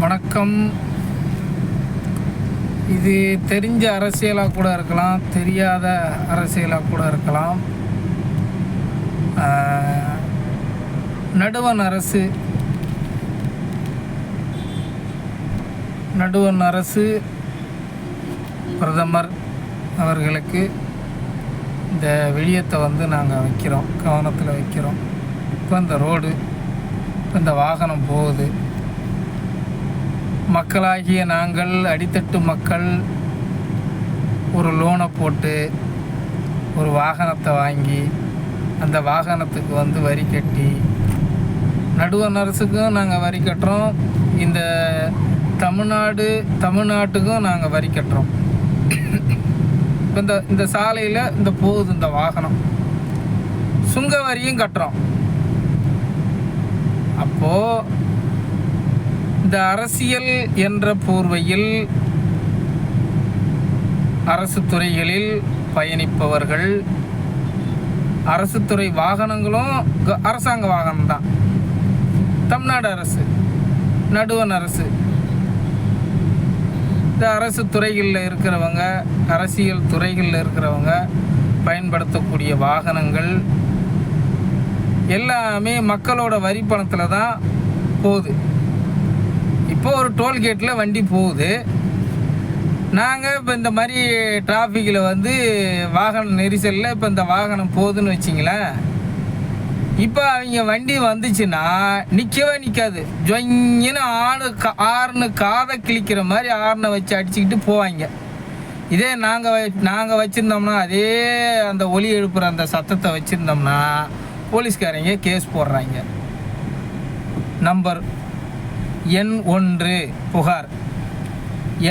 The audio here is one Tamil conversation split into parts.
வணக்கம். இது தெரிஞ்ச அரசியலாக கூட இருக்கலாம், தெரியாத அரசியலாக கூட இருக்கலாம். நடுவண் அரசு பிரதமர் அவர்களுக்கு இந்த விழியத்தை நாங்கள் வைக்கிறோம், கவனத்தில் வைக்கிறோம். இப்போ இந்த ரோடு, இப்போ இந்த வாகனம் போகுது. மக்களாகிய நாங்கள், அடித்தட்டு மக்கள், ஒரு லோனை போட்டு ஒரு வாகனத்தை வாங்கி அந்த வாகனத்துக்கு வரி கட்டி, நடுவண் அரசுக்கும் நாங்கள் வரி கட்டுறோம், இந்த தமிழ்நாட்டுக்கும் நாங்கள் வரி கட்டுறோம். இப்போ இந்த சாலையில் போகுது இந்த வாகனம், சுங்க வரியும் கட்டுறோம். அப்போது இந்த அரசியல் என்ற போர்வையில் அரசு துறைகளில் பயணிப்பவர்கள், அரசு துறை வாகனங்களும் அரசாங்க வாகனம் தான். தமிழ்நாடு அரசு, நடுவண் அரசு, இந்த அரசு துறைகளில் இருக்கிறவங்க, அரசியல் துறைகளில் இருக்கிறவங்க பயன்படுத்தக்கூடிய வாகனங்கள் எல்லாமே மக்களோட வரி பணத்தில் தான் போகுது. இப்போ ஒரு டோல்கேட்டில் வண்டி போகுது. நாங்கள் இப்போ இந்த மாதிரி டிராஃபிக்கில் வாகன நெரிசலில் இப்போ இந்த வாகனம் போகுதுன்னு வச்சிங்களேன். இப்போ அவங்க வண்டி வந்துச்சுன்னா நிற்கவே நிற்காது, ஜொங்கின்னு ஆறுன்னு காதை கிழிக்கிற மாதிரி ஆறுனை வச்சு அடிச்சுக்கிட்டு போவாங்க. இதே நாங்கள் வச்சுருந்தோம்னா, அதே அந்த ஒலி எழுப்புகிற அந்த சத்தத்தை வச்சுருந்தோம்னா போலீஸ்காரங்க கேஸ் போடுறாங்க. நம்பர் எண் 1 புகார்,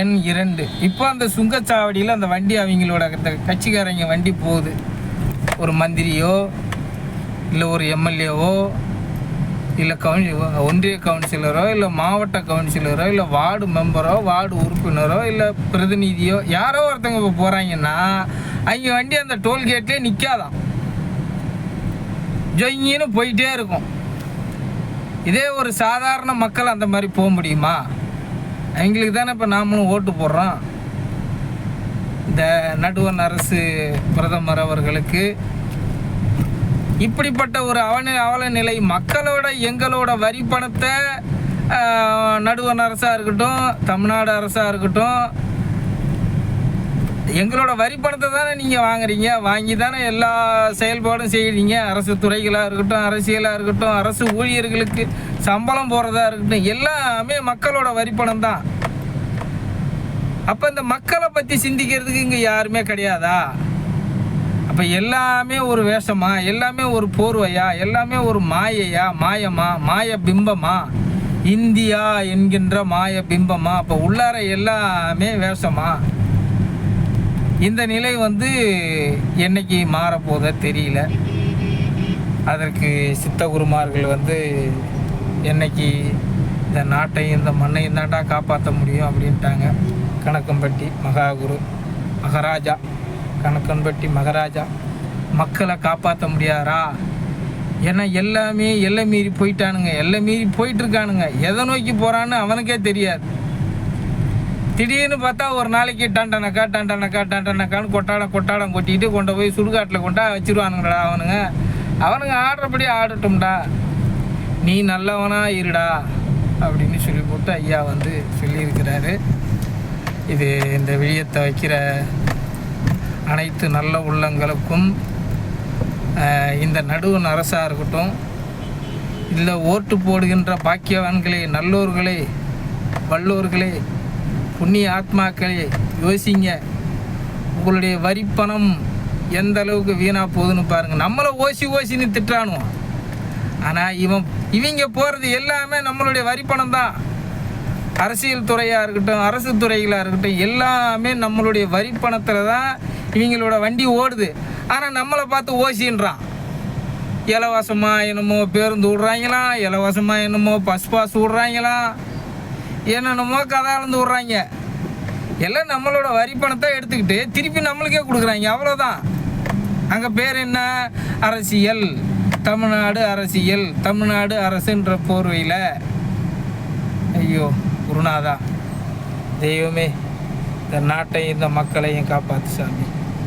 எண் 2. இப்போ அந்த சுங்கச்சாவடியில் அந்த வண்டி அவங்களோட கட்சிக்காரங்க வண்டி போகுது. ஒரு மந்திரியோ இல்லை ஒரு எம்எல்ஏவோ இல்லை ஒன்றிய கவுன்சிலரோ இல்லை மாவட்ட கவுன்சிலரோ இல்லை வார்டு மெம்பரோ வார்டு உறுப்பினரோ இல்லை பிரதிநிதியோ யாரோ ஒருத்தவங்க இப்போ போகிறாங்கன்னா அவங்க வண்டி அந்த டோல்கேட்லேயே நிற்காதான், ஜொங்கின்னு போயிட்டே இருக்கும். இதே ஒரு சாதாரண மக்கள் அந்த மாதிரி போக முடியுமா? அவங்களுக்கு தானே இப்போ நாமளும் ஓட்டு போடுறோம். இந்த நடுவண் அரசு பிரதமர் அவர்களுக்கு இப்படிப்பட்ட ஒரு அவல நிலை, மக்களோட எங்களோட வரி பணத்தை நடுவண் அரசாக இருக்கட்டும், தமிழ்நாடு அரசாக இருக்கட்டும், எங்களோட வரி பணத்தை தானே நீங்கள் வாங்குறீங்க, வாங்கி தானே எல்லா செயல்பாடும் செய்கிறீங்க. அரசு துறைகளாக இருக்கட்டும், அரசியலாக இருக்கட்டும், அரசு ஊழியர்களுக்கு சம்பளம் போடுறதா இருக்கட்டும், எல்லாமே மக்களோட வரி பணம் தான். அப்போ இந்த மக்களை பற்றி சிந்திக்கிறதுக்கு இங்கே யாருமே கிடையாதா? அப்போ எல்லாமே ஒரு வேஷமா, எல்லாமே ஒரு போர்வையா, எல்லாமே ஒரு மாயையா, மாயமா, மாய பிம்பமா, இந்தியா என்கின்ற மாய பிம்பமா? அப்போ உள்ளார எல்லாமே வேஷமா? இந்த நிலை என்னைக்கு மாறப்போதோ தெரியல. அதற்கு சித்தகுருமார்கள் என்னைக்கு இந்த நாட்டையும் இந்த மண்ணையும் தாண்டா காப்பாற்ற முடியும் அப்படின்ட்டாங்க. கணக்கம்பட்டி மகாகுரு மகாராஜா, கணக்கம்பட்டி மகாராஜா மக்களை காப்பாற்ற முடியாரா? ஏன்னா எல்லாமே எல்லை மீறி போயிட்டானுங்க, எல்லை மீறி போயிட்டுருக்கானுங்க. எதை நோக்கி போகிறான்னு அவனுக்கே தெரியாது. திடீர்னு பார்த்தா ஒரு நாளைக்கு டண்டனக்கான்னு கொட்டாடம் கொட்டிக்கிட்டு கொண்டு போய் சுடுகாட்டில் கொண்டா வச்சிருவானுங்கடா. அவனுங்க ஆடுறபடி ஆடட்டும்டா, நீ நல்லவனா இருடா அப்படின்னு சொல்லி போட்டு ஐயா சொல்லியிருக்கிறாரு. இது இந்த விழியத்தை வைக்கிற அனைத்து நல்ல உள்ளங்களுக்கும், இந்த நடுவண் அரசாக இருக்கட்டும், இல்லை ஓட்டு போடுகின்ற பாக்கியவான்களே, நல்லோர்களே, வல்லோர்களே, புண்ணிய ஆத்மாக்களே, யோசிங்க. உங்களுடைய வரி பணம் எந்த அளவுக்கு வீணாக போகுதுன்னு பாருங்கள். நம்மளை ஓசின்னு திட்டானுவோம், ஆனால் இவங்க போகிறது எல்லாமே நம்மளுடைய வரி பணம் தான். அரசியல் துறையாக இருக்கட்டும், அரசு துறைகளாக இருக்கட்டும், எல்லாமே நம்மளுடைய வரி பணத்தில் தான் இவங்களோட வண்டி ஓடுது. ஆனால் நம்மளை பார்த்து ஓசின்றான். இலவசமாக என்னமோ பேருந்து விட்றாங்களாம், இலவசமாக என்னமோ பாஸ் விட்றாங்களாம், என்னென்னமோ கதாலந்து விட்றாங்க. எல்லாம் நம்மளோட வரி பணத்தை எடுத்துக்கிட்டு திருப்பி நம்மளுக்கே கொடுக்குறாங்க, அவ்வளோதான். அங்கே பேர் என்ன? அரசியல், தமிழ்நாடு அரசியல், தமிழ்நாடு அரசுன்ற போர்வையில். ஐயோ, குருநாதா தெய்வமே இந்த நாட்டையும் இந்த மக்களையும் காப்பாற்று சாமி.